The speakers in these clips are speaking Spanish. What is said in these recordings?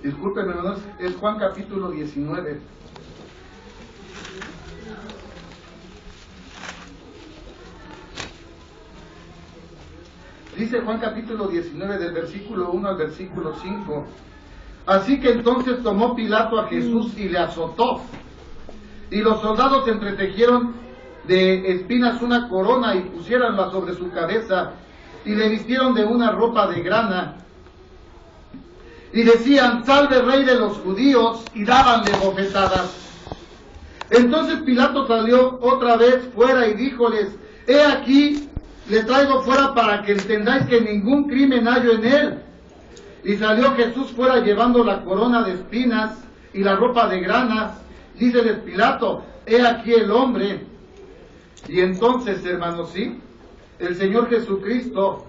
Discúlpenme, hermanos, es Juan capítulo 19. Dice Juan capítulo 19 del versículo 1 al versículo 5. Así que entonces tomó Pilato a Jesús y le azotó. Y los soldados entretejieron de espinas una corona y pusiéronla sobre su cabeza y le vistieron de una ropa de grana. Y decían: salve rey de los judíos, y dábanle bofetadas. Entonces Pilato salió otra vez fuera y díjoles: he aquí, le traigo fuera para que entendáis que ningún crimen hallo en él. Y salió Jesús fuera llevando la corona de espinas y la ropa de grana. Díceles Pilato: he aquí el hombre. Y entonces, hermanos, sí, el Señor Jesucristo,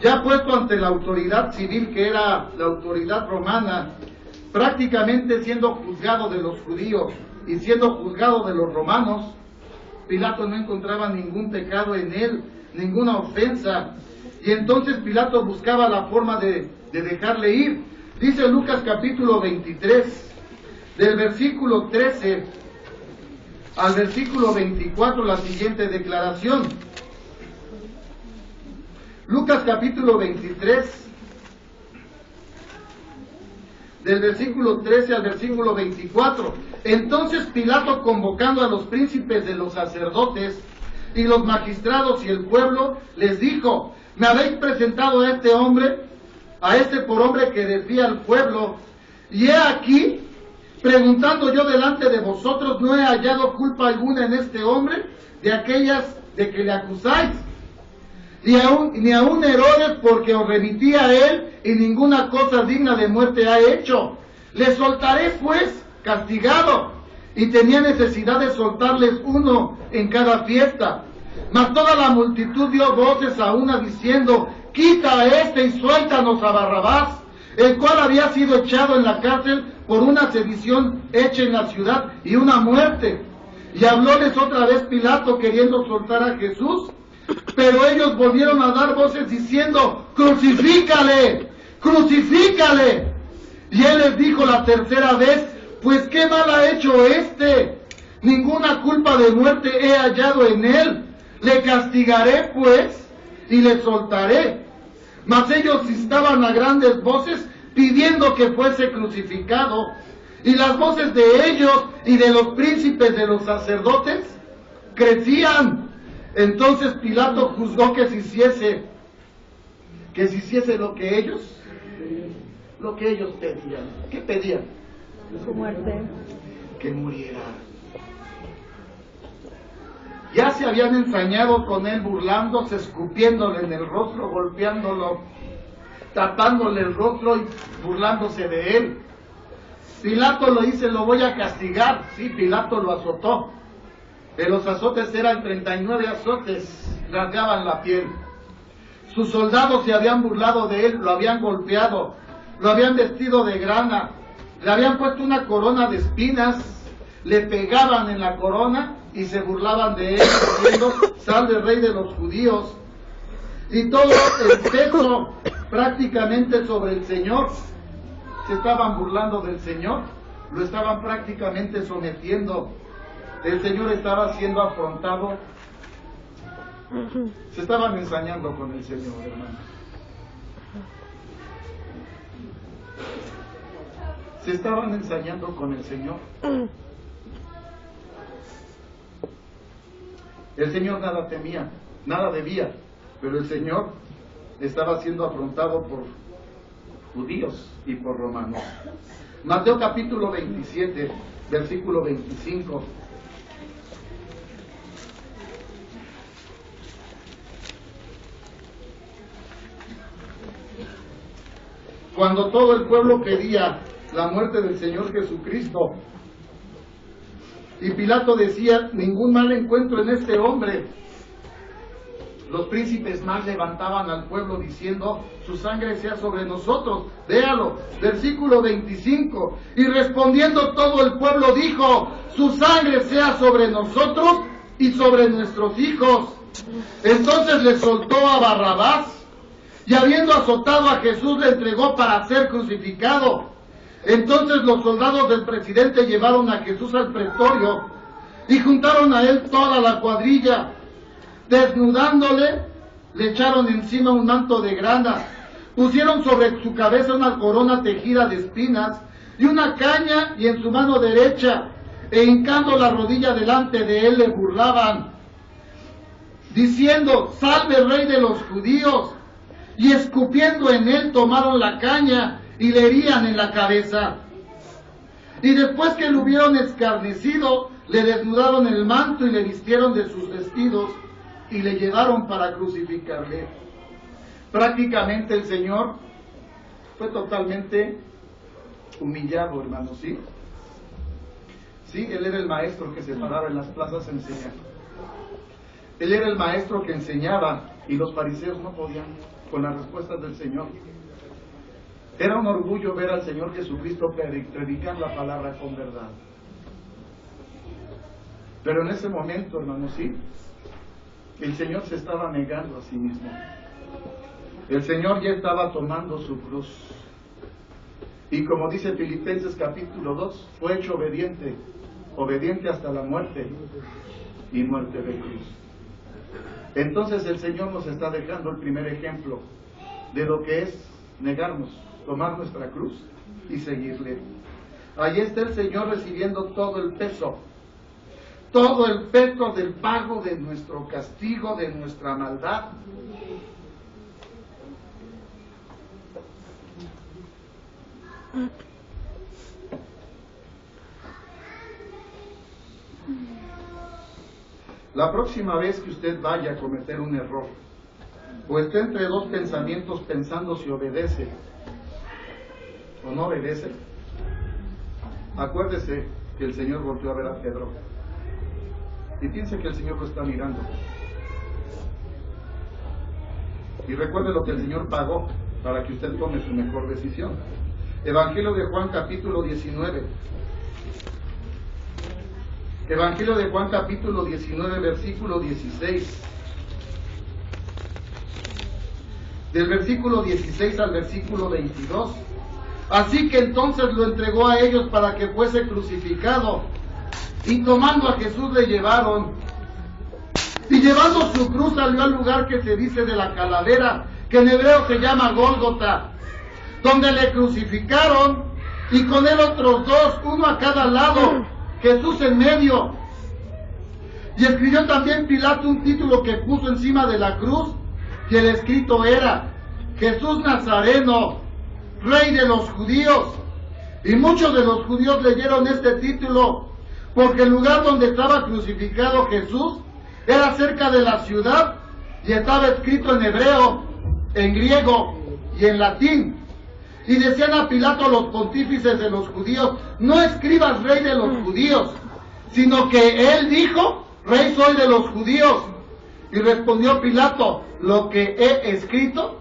ya puesto ante la autoridad civil, que era la autoridad romana, prácticamente siendo juzgado de los judíos y siendo juzgado de los romanos, Pilato no encontraba ningún pecado en él, ninguna ofensa. Y entonces Pilato buscaba la forma de dejarle ir. Dice Lucas capítulo 23, del versículo 13 al versículo 24, la siguiente declaración. Lucas capítulo 23, del versículo 13 al versículo 24. Entonces Pilato, convocando a los príncipes de los sacerdotes y los magistrados y el pueblo, les dijo: me habéis presentado a este hombre, a este por hombre que desvía al pueblo, y he aquí, preguntando yo delante de vosotros, no he hallado culpa alguna en este hombre de aquellas de que le acusáis, ni aun Herodes, porque os remití a él, y ninguna cosa digna de muerte ha hecho. Le soltaré pues castigado. Y tenía necesidad de soltarles uno en cada fiesta. Mas toda la multitud dio voces a una diciendo: quita a este y suéltanos a Barrabás, el cual había sido echado en la cárcel por una sedición hecha en la ciudad y una muerte. Y hablóles otra vez Pilato, queriendo soltar a Jesús. Pero ellos volvieron a dar voces diciendo: crucifícale, crucifícale. Y él les dijo la tercera vez: pues qué mal ha hecho este, ninguna culpa de muerte he hallado en él. Le castigaré pues y le soltaré. Mas ellos estaban a grandes voces pidiendo que fuese crucificado. Y las voces de ellos y de los príncipes de los sacerdotes crecían. Entonces Pilato juzgó que se hiciese lo que ellos pedían. ¿Qué pedían? Su muerte. Que muriera. Ya se habían ensañado con él, burlándose, escupiéndole en el rostro, golpeándolo, tapándole el rostro y burlándose de él. Pilato lo dice: lo voy a castigar. Sí, Pilato lo azotó. De los azotes eran 39 azotes, rasgaban la piel. Sus soldados se habían burlado de él, lo habían golpeado, lo habían vestido de grana, le habían puesto una corona de espinas, le pegaban en la corona y se burlaban de él, diciendo: salve rey de los judíos. Y todo el peso prácticamente sobre el Señor. Se estaban burlando del Señor, lo estaban prácticamente sometiendo. El Señor estaba siendo afrontado. Se estaban ensañando con el Señor, hermanos. Se estaban ensañando con el Señor. El Señor nada temía, nada debía, pero el Señor estaba siendo afrontado por judíos y por romanos. Mateo capítulo 27, versículo 25. Cuando todo el pueblo pedía la muerte del Señor Jesucristo, y Pilato decía: ningún mal encuentro en este hombre, los príncipes más levantaban al pueblo diciendo: su sangre sea sobre nosotros. Véalo, versículo 25. Y respondiendo todo el pueblo dijo: su sangre sea sobre nosotros y sobre nuestros hijos. Entonces le soltó a Barrabás, y habiendo azotado a Jesús le entregó para ser crucificado. Entonces los soldados del presidente llevaron a Jesús al pretorio y juntaron a él toda la cuadrilla. Desnudándole, le echaron encima un manto de grana, pusieron sobre su cabeza una corona tejida de espinas y una caña, y en su mano derecha, e hincando la rodilla delante de él, le burlaban, diciendo: salve, rey de los judíos. Y escupiendo en él, tomaron la caña y le herían en la cabeza. Y después que lo hubieron escarnecido, le desnudaron el manto y le vistieron de sus vestidos y le llevaron para crucificarle. Prácticamente el Señor fue totalmente humillado, hermanos, ¿sí? Sí, Él era el maestro que se paraba en las plazas a enseñar. Él era el maestro que enseñaba y los fariseos no podían con las respuestas del Señor. Era un orgullo ver al Señor Jesucristo predicar la palabra con verdad. Pero en ese momento, hermanos, sí, el Señor se estaba negando a sí mismo. El Señor ya estaba tomando su cruz. Y como dice Filipenses capítulo 2, fue hecho obediente, obediente hasta la muerte y muerte de cruz. Entonces el Señor nos está dejando el primer ejemplo de lo que es negarnos, tomar nuestra cruz y seguirle. Ahí está el Señor recibiendo todo el peso del pago de nuestro castigo, de nuestra maldad. La próxima vez que usted vaya a cometer un error, o esté entre dos pensamientos pensando si obedece o no obedece, acuérdese que el Señor volvió a ver a Pedro y piense que el Señor lo está mirando. Y recuerde lo que el Señor pagó para que usted tome su mejor decisión. Evangelio de Juan capítulo 19. Evangelio de Juan capítulo 19, versículo 16. Del versículo 16 al versículo 22. Así que entonces lo entregó a ellos para que fuese crucificado. Y tomando a Jesús le llevaron. Y llevando su cruz salió al lugar que se dice de la calavera, que en hebreo se llama Gólgota, donde le crucificaron, y con él otros dos, uno a cada lado, Jesús en medio. Y escribió también Pilato un título que puso encima de la cruz, y el escrito era: Jesús Nazareno, Rey de los judíos. Y muchos de los judíos leyeron este título, porque el lugar donde estaba crucificado Jesús era cerca de la ciudad, y estaba escrito en hebreo, en griego y en latín. Y decían a Pilato los pontífices de los judíos: no escribas Rey de los judíos, sino que él dijo: Rey soy de los judíos. Y respondió Pilato: lo que he escrito,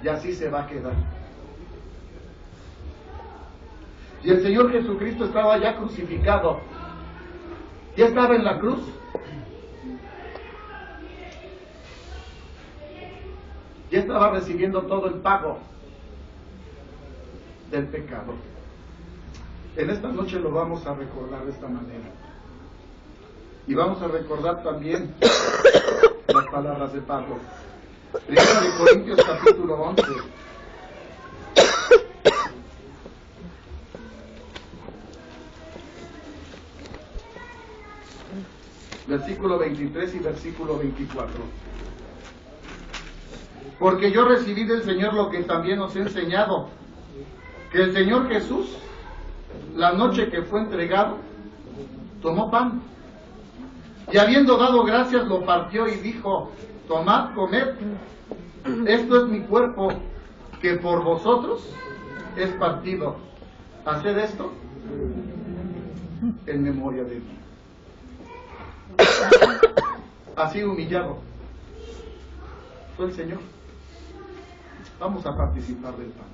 y así se va a quedar. Y el Señor Jesucristo estaba ya crucificado, ya estaba en la cruz. Ya estaba recibiendo todo el pago del pecado. En esta noche lo vamos a recordar de esta manera. Y vamos a recordar también las palabras de Pablo. Primera de Corintios capítulo 11. Versículo 23 y versículo 24. Porque yo recibí del Señor lo que también os he enseñado, que el Señor Jesús, la noche que fue entregado, tomó pan, y habiendo dado gracias lo partió y dijo: tomad, comed, esto es mi cuerpo, que por vosotros es partido. Haced esto en memoria de mí. Así humillado fue el Señor. Vamos a participar del pan.